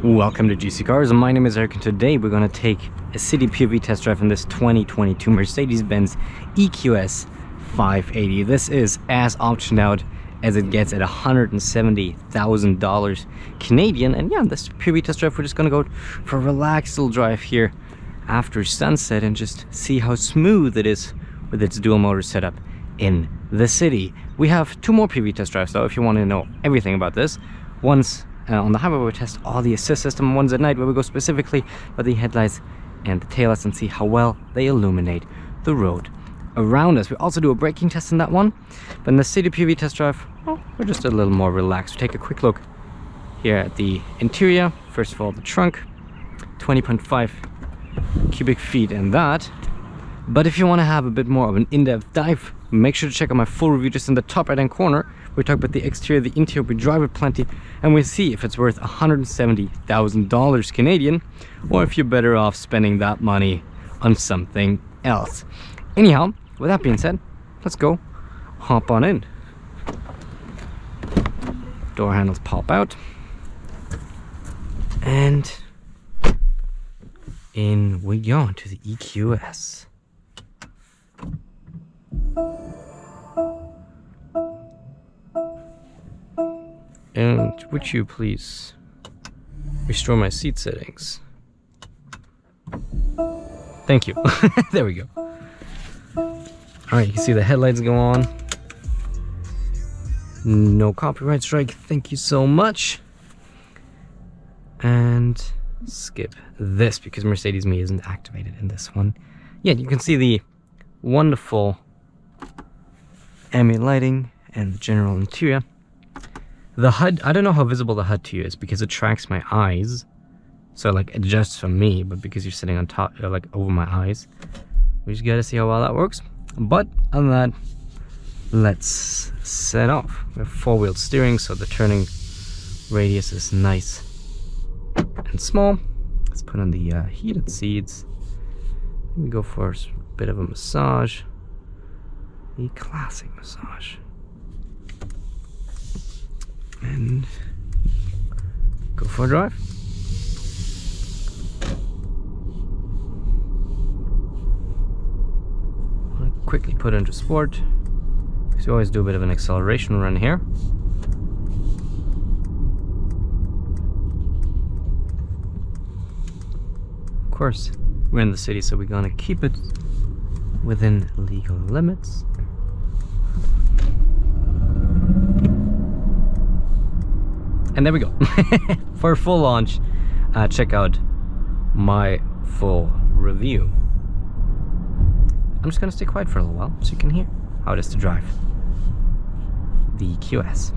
Welcome to GC Cars, my name is Eric, and today we're going to take a city POV test drive in this 2022 Mercedes-Benz EQS 580. This is as optioned out as it gets at $170,000 Canadian, and yeah, this POV test drive we're just going to go for a relaxed little drive here after sunset and just see how smooth it is with its dual motor setup in the city. We have two more POV test drives though if you want to know everything about this. One's on the highway where we test all the assist system, one's at night where we go specifically about the headlights and the taillights and see how well they illuminate the road around us. We also do a braking test in that one, but in the city POV test drive, well, we're just a little more relaxed. We take a quick look here at the interior. First of all, the trunk, 20.5 cubic feet and that. But if you want to have a bit more of an in-depth dive, make sure to check out my full review just in the top right hand corner. We talk about the exterior, the interior, we drive it plenty, and we see if it's worth $170,000 Canadian, or if you're better off spending that money on something else. Anyhow, with that being said, let's go hop on in. Door handles pop out, and in we go into the EQS. And would you please restore my seat settings? Thank you. There we go. Alright, you can see the headlights go on. No copyright strike, thank you so much. And skip this because Mercedes Me isn't activated in this one. Yeah, you can see the wonderful ambient lighting and the general interior. The HUD, I don't know how visible the HUD to you is because it tracks my eyes, so like adjusts for me, but because you're sitting on top, like over my eyes, we just gotta see how well that works. But other than that, let's set off. We have four-wheel steering, so the turning radius is nice and small. Let's put on the heated seats. We go for a bit of a massage, the classic massage. And go for a drive. I'll quickly put it into sport, because we always do a bit of an acceleration run here. Of course, we're in the city, so we're gonna keep it within legal limits. And there we go. For a full launch, check out my full review. I'm just gonna stay quiet for a little while so you can hear how it is to drive the EQS.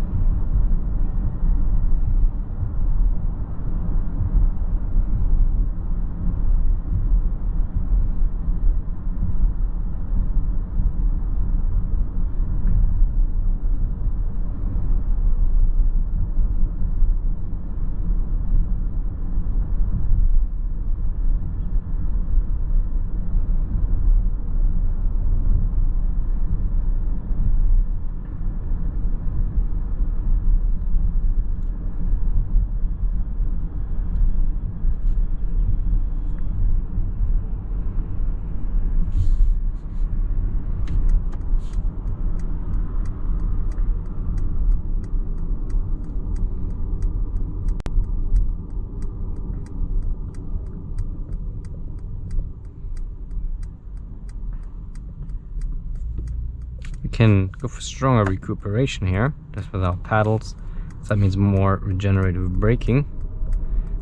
We can go for stronger recuperation here, just without paddles. So that means more regenerative braking.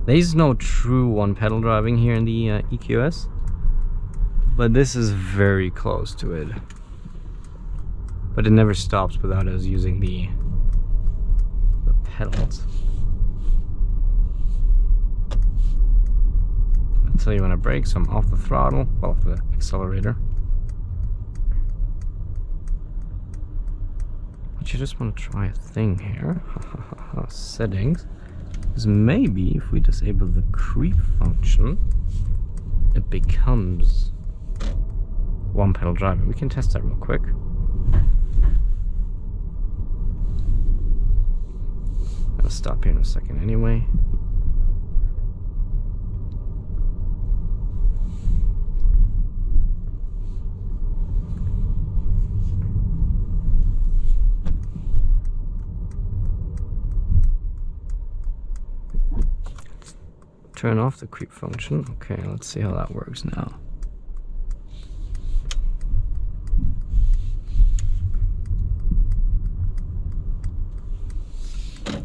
There is no true one pedal driving here in the EQS, but this is very close to it. But it never stops without us using the pedals. I'll tell you when I brake, so I'm off the throttle, well, off the accelerator. You just want to try a thing here. Settings. Because maybe if we disable the creep function, it becomes one pedal driving. We can test that real quick. I'll stop here in a second anyway. turn off the creep function. Okay, let's see how that works now.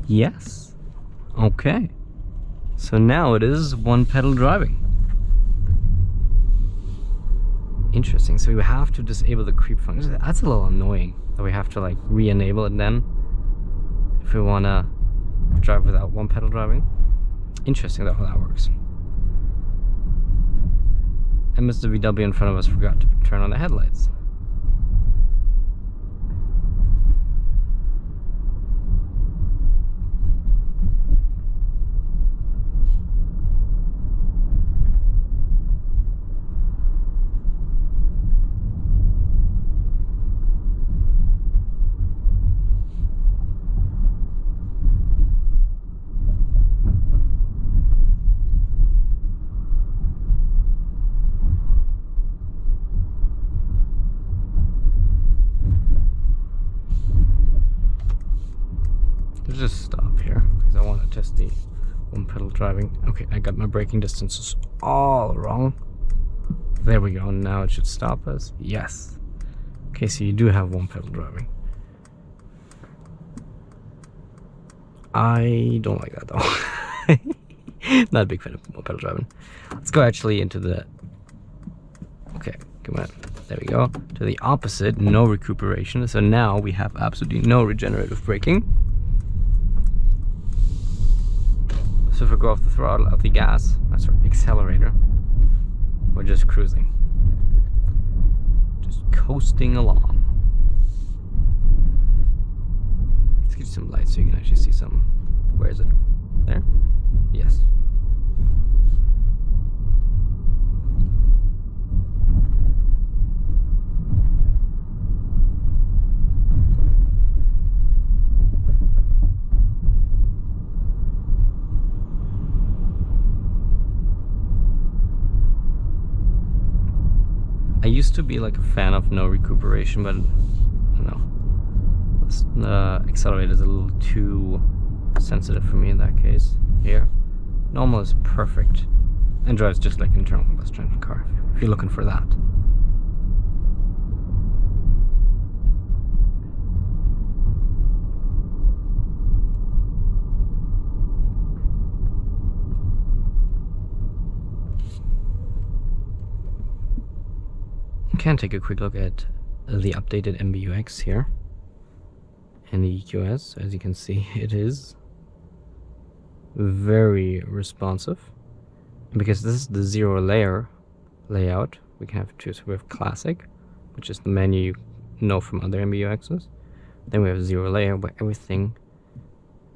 Yes. Okay. So now it is one pedal driving. Interesting. So we have to disable the creep function. That's a little annoying that we have to like re-enable it then if we want to drive without one pedal driving. Interesting how that works. And Mr. VW in front of us forgot to turn on the headlights. Just stop here because I want to test the one pedal driving. Okay, I got my braking distances all wrong. There we go. Now it should stop us. Yes. Okay, so you do have one pedal driving. I don't like that though. Not a big fan of one pedal driving. Let's go actually into the. Okay, come on. There we go. To the opposite, no recuperation. So now we have absolutely no regenerative braking. So if we go off the throttle, off the gas, sorry, accelerator, we're just cruising. Just coasting along. Let's get you some lights so you can actually see some. Where is it? There? Yes. I used to be like a fan of no recuperation, but no. The accelerator is a little too sensitive for me in that case. Here, normal is perfect and drives just like an internal combustion engine car if you're looking for that. Can take a quick look at the updated MBUX here and the EQS. As you can see, it is very responsive. And because this is the zero layer layout, we can have two. So we have classic, which is the menu you know from other MBUXs. Then we have zero layer, where everything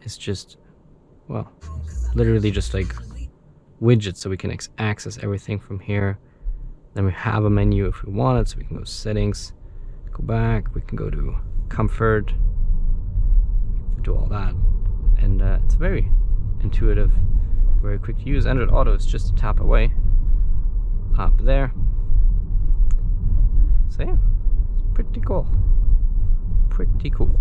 is just, well, literally just like widgets, so we can access everything from here. Then we have a menu if we want it, so we can go settings, go back, we can go to comfort, do all that. And it's very intuitive, very quick to use. Android Auto is just a tap away, up there. So yeah, it's pretty cool. Pretty cool.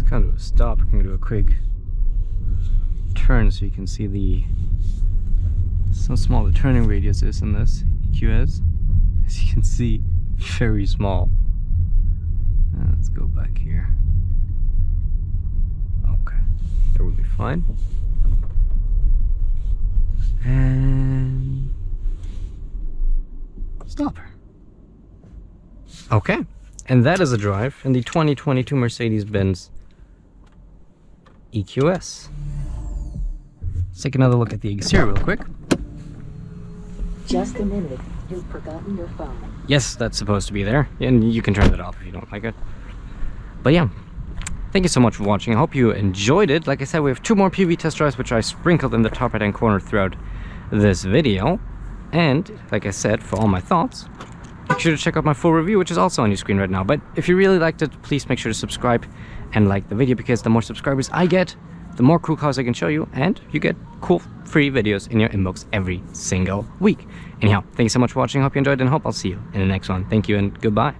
Kind of a stop. We're going to do a quick turn so you can see so small the turning radius is in this EQS. As you can see, very small. Let's go back here. Okay, that will be fine. And stop. Okay, and that is a drive in the 2022 Mercedes-Benz EQS. Let's take another look at the exterior real quick. Just a minute, you've forgotten your phone. Yes, that's supposed to be there, and you can turn that off if you don't like it. But yeah, thank you so much for watching. I hope you enjoyed it. Like I said, we have 2 more POV test drives, which I sprinkled in the top right-hand corner throughout this video. And like I said, for all my thoughts, make sure to check out my full review, which is also on your screen right now. But if you really liked it, please make sure to subscribe and like the video, because the more subscribers I get, the more cool cars I can show you, and you get cool free videos in your inbox every single week. Anyhow, thank you so much for watching. I hope you enjoyed, and hope I'll see you in the next one. Thank you and goodbye.